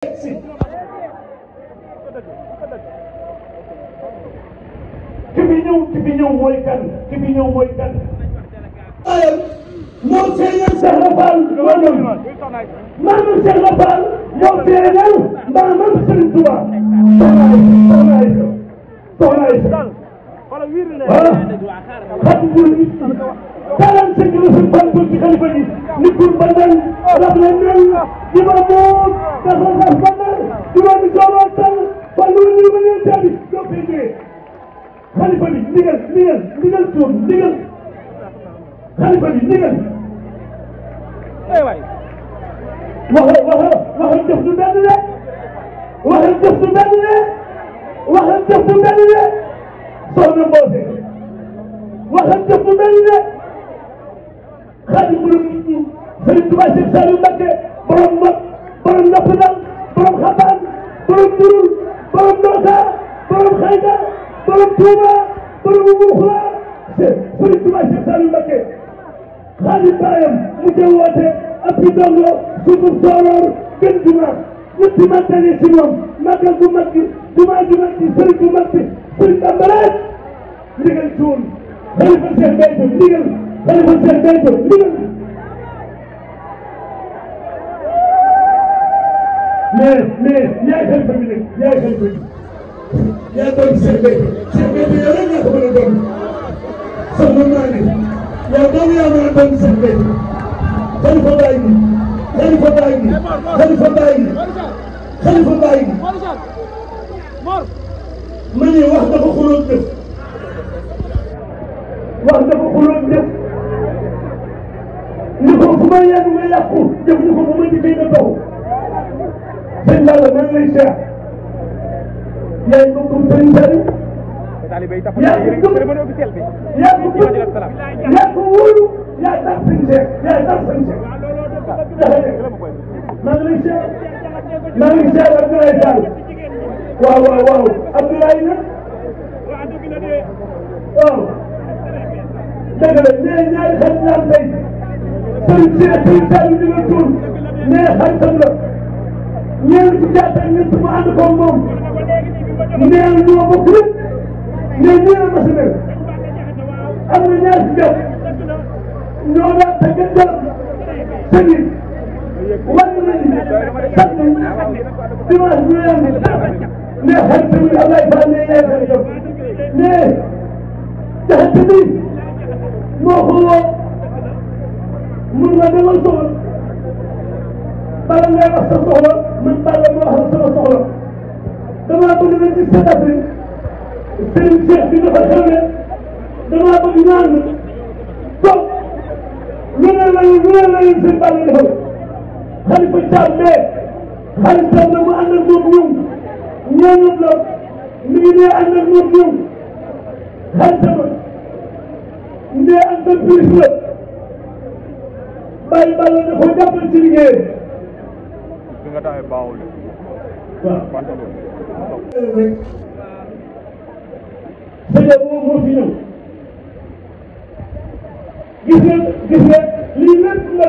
ki fi ñëw mooy kan moo feeñal Cheikh Rafal maanaam Cheikh Rafal moo feeñal maanaam Serigne Touba soxna Aïssa voilà xam nga talan sa jëla sa bantu ci xalifa ji ni kur bandal rab la nel di ma moom dafa saf bandal di ma mi sooloo tal fa lu ñu ma ñëw tabi doo fay jógee xalifa bi ndigal tuum ndigal xalifa bi ndigal waxa jëf du benn de waxa jëf du benn de waxa jëf du benn de soxna Mboose waxa jëf du benn de Xaadim borom nit ñi Sëriñ Tuubaa Cheikh Saliou Mbacké borom nopp dal borom xabaan borom durul borom noosa borom xayda borom Tuuba borom Muxla Sëriñ Tuubaa Cheikh Saliou Mbacké Xaadim baayam mu jël woote ab bi dongo suufuf sooroor gën juma ñetti mantane si moom màggal bu mag gi juma ju mag gi sëriñ bu mag bi Sëriñ Bamba rek ndigal cuun xalifa Cheikh Béthio ndigal xalifa Cheikh Béthio ndigal mais yaay xalifa bi nag yaay xalifa bi yaa doon Cheikh Béthio yow rek yaa ko mën a doon soxna maa ne yow doomu yaa mën a doon Cheikh Béthio xalifa baay gi xalifa baay gi xalifa baay gi xalifa baay gi ma ne wax dafa xuloon def wax dafa xuloon def ni ko fu ma yàgg nga yàqu def ni ko bu ma dikkee nga taw sëñ Balla maa ngi lay seet yaay mbokkum sëriñ Saliou yaa ko wóolu yaa tax sëñ Cheikh maa ngi lay seet Abdoulaye Sall waaw Abdoulaye nag waaw dëgg la mais ñaari xarit ñaar tey sëriñ Cheikh sëriñ Saliou di la tuur mais xaritam la ñeent fukki at ak ñett mu ànd ko moom neel ñoo bokk lépp mais ñii la mas a mel am na ñaar si jot ñoo daan tëgg jël sëñ yi wàññi nañu sant dimanche ñu yem mais xarit bi Ablaye Fall ne yaay xaritam mais jaxate bi moo ko woo mun nga demal soxla bala ngay wax sa soxla man bala ma wax sama soxla damaa bëgg na ci sa Afrique Serigne Cheikh bi dafa xewle damaa bëgg ñaan toog lu ne la seen bàll defal Xalifa Thiam mais xaritam na mu ànd ak moom ñëw ñaanam la mi ngi nee ànd ak moom ñëw xaritama ndee entreprise la bàyyi bàll da ko jàppal ci liggéey waaw sëñ moo fi ñëw gis nga lii lépp la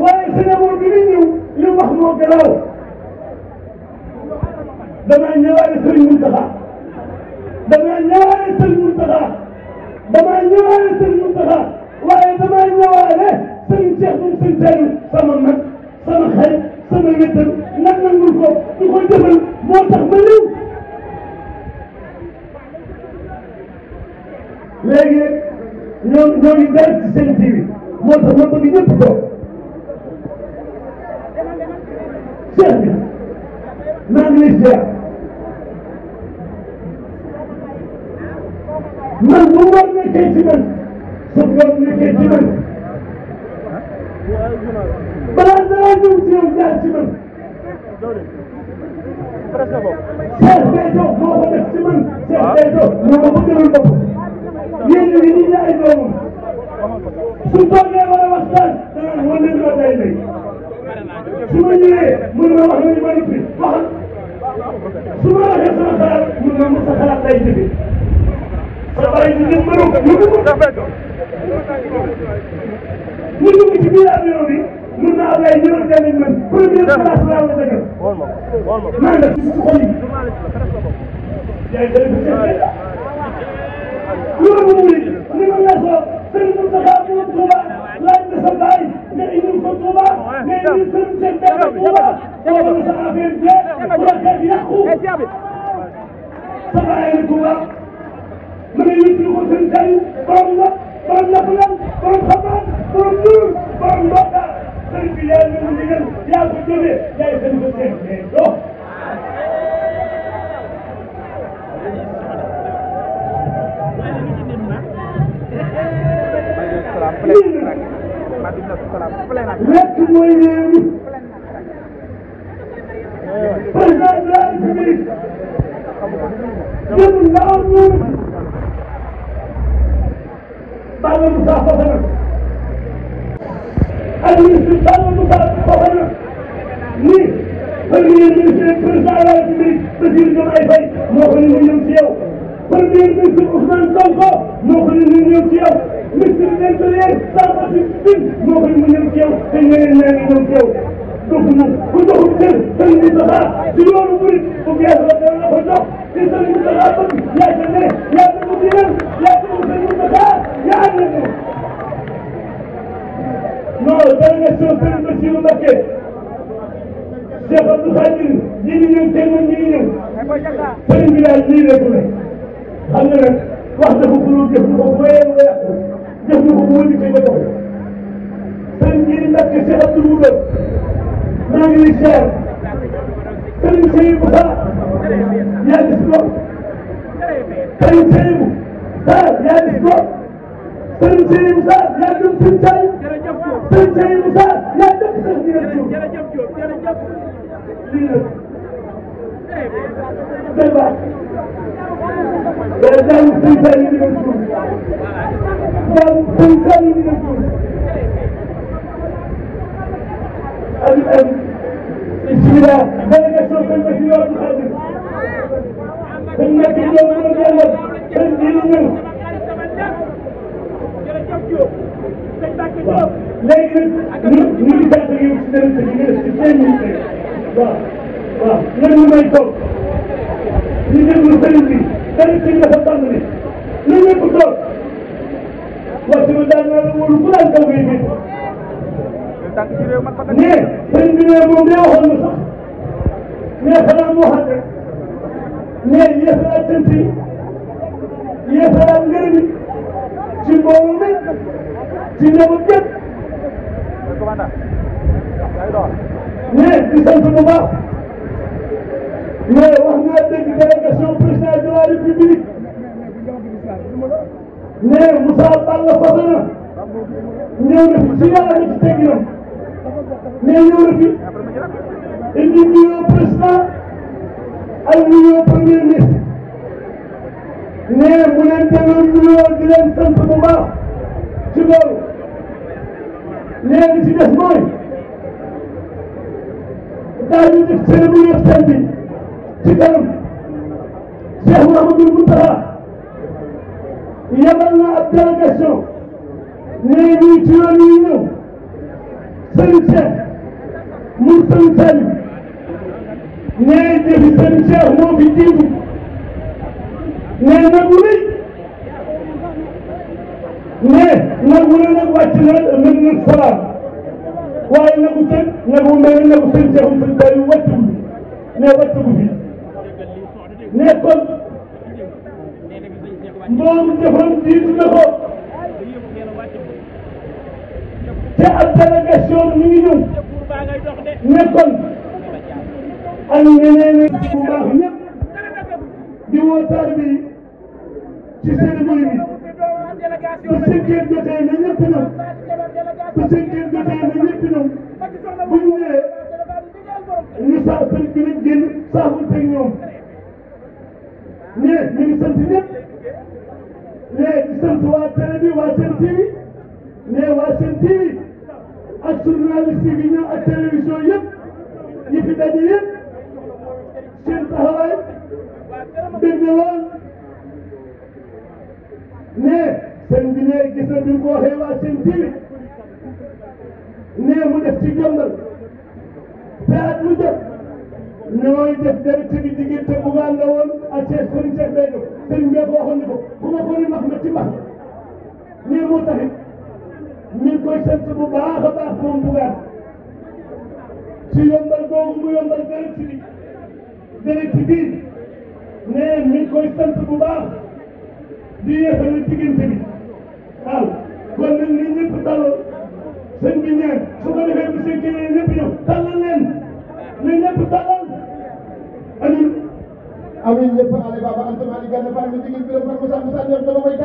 waaye sëñ bi ni ñëw li wax moo garaaw damaa ñëwaale Sëriñ Mountakha waaye damaa ñëwaale Sëriñ Cheikh moom Sëriñ Saliou sama mag sama xarit sama wéttal nag nangul ko du ko jëfal moo tax ma ñëw léegi nag ñoo ngi dara ci seen TV moo tax ma bëgg ñëpp toog Cheikh bi maa ngi lay ziar man bu war nekkee ci man su war nekkee ci man balaa dara ñëw ci yow jaar ci man Cheikh Béthio moo ko def ci man Cheikh Béthio moo ko bëggal bopp yéen ñi di jaay doomam su toogee war a waxtaan danaan wan leen loo day lay su ma ñëwee mën na wax nañu ma noppi waxal su ma waxee sama xalaat mën na sa xalaat day jëfe sa bàyyi ñu ngeen mënoo ñu dugg ci biir avion bi mun naa Ablaye ñëw jënd man première place laa la dëggal maa ngi ci xol yi yaay dëgg loolu mu ni ni ma la so Serigne Moustapha moom Touba laaj na sa baay nga indil ko Touba nga indil Serigne Cheikh Béthio Touba boobu sa affaire jeex projet bi yàqu sa baay la Touba ma ne yittil ko Serigne Saliou borom la borom Nafalan borom Xabaar borom Ndour borom Mbokka Serigne bi yaa ngi mu ndigal yaa ko jógee yaay Serigne Cheikh Béthio lekk mooy réew mi président de la République jëm ndaw ñoom Balla Moussa Fofana ak ministre Balla Moussa Fofana ni premier ministre président de la République Bassirou Diomaye Faye moo ko ni mu ñëw ci yow premier ministre Ousmane Sonko moo ko ni mu ñëw ci yow ministre de l'Intérieur Samba Sy moo ko ni mu ñëw ci yow te ñeneen ñaa ngi ñëw ci yow doxuñu ku doxul cër Serigne Moustapha si yoonu murid bu gees la dana la ko jox te Serigne Moustapha bëgg yaa ca ne yaa ca mu diinal yaa ca mu Serigne Moustapha yaa ànd ak moom non délégation Serigne Bassirou Mbacké Cheikh Abdou Khadir ñi ngi ñëw tey moom ñi ngi ñëw Serigne bi daal lii rek la xam nga nag wax na ko pour jëf na ko bu wéyee wala jëf na ko bu wëri kay ba dox Serigne Jili Mbacké Cheikh Abdou Mouba maa ngi lay ziar Serigne Seydou Sarr yaa gis ko Serigne Seydou Sarr yaa gis ko Serigne Seydou Sarr yaa gëm Serigne Saliou Serigne Seydou Sarr yaa gëm Serigne Diop lii la day baax daal Serigne Saliou di leen tuur daal Serigne Saliou di leen tuur bismillah délégation sëñ Bassirou Abdou Khadir sëñ Mbacke ñoom ñoo jàngal sëñ bi ñu ñëw waaw léegi nag ñu ngi gàtt yow si dara ci ci 5 minutes waaw waaw ñoom ñu may toog ñu déglu sëñ bi dara ci dafa tàmbali ñu ñëpp toog wax dëgg daal naa la wóolu ku daan kaw ngay nee sëñ bi ne moom de waxoon na sax nee xanaa mu waxaat rek nee yeesalaat cant yi yeesalaat ngërëm yi ci mbooloo mi ci njaboot gépp nee di sant bu baax nee wax naa dégg délégation président de la République nee Moussa Balla Fofana ñëw na fi ci yàlla na ci tegginam nee ñëw na fi indi nuyoo président ak nuyoo premier ministre nee mu leen delloo nuyoo di leen sant bu baax ci loolu nee li ci des mooy daañu def cérémonie officielle bi ci kanam Cheikh Mouhamadoul Mountakha yabal na ab délégation nee ñii ci yoon yi ñëw Serigne Cheikh mu Serigne Saliou nee jëfi Serigne Cheikh moo fi jiitu nee nagu rëy nee nagu la nag wàcc na mën na salaam waaye nagu tëj nagu mel ni nagu Serigne Cheikh mu Serigne Saliou wàccul nee wàccagu fi nee kon moom jëfam jiitu na ko te ab délégation ñu ngi ñëw nekkoon ak ñeneen bu baax ñëpp di woo taalibe yi ci cérémonie bi bu 5 heures jotee na ñëpp ñëw bu 5 heures jotee na ñëpp ñëw bu ñu ñëwee ñu saa sëñ bi nag génn saafonte ak ñoom mais ñu ngi sant ñëpp mais di sant waa télé bi waa Sen TV mais waa Sen TV ak journaliste bi ñëw ak télévision yëpp yi fi daje yëpp seen taxawaay dégg nga lool mais sëñ bi ne gis na bi mu ko waxee waa Sen TV nee mu def ci Jombal te at mu jot ñooy def dara ci diggante Bougane la woon ak Cheikh Serigne Cheikh Béthio Serigne bee ko waxoon ni ko ku ma ko ni max ma ci max nii moo taxit mi ngi koy sant bu baax a baax moom Bougane ci yombal googu mu yombal dara ci biir nee mi ngi koy sant bu baax di yeesal diggante bi waaw kon nag ni ñëpp daloo sëñ bi ñaan su ko defee bu seen keneen ñëpp ñëw tàllal leen ne ñëpp tàllal amin amin ñëpp ale baba Anta Malick Gana Fall mi jigéen bi la Moussa Moussa ñoom dama koy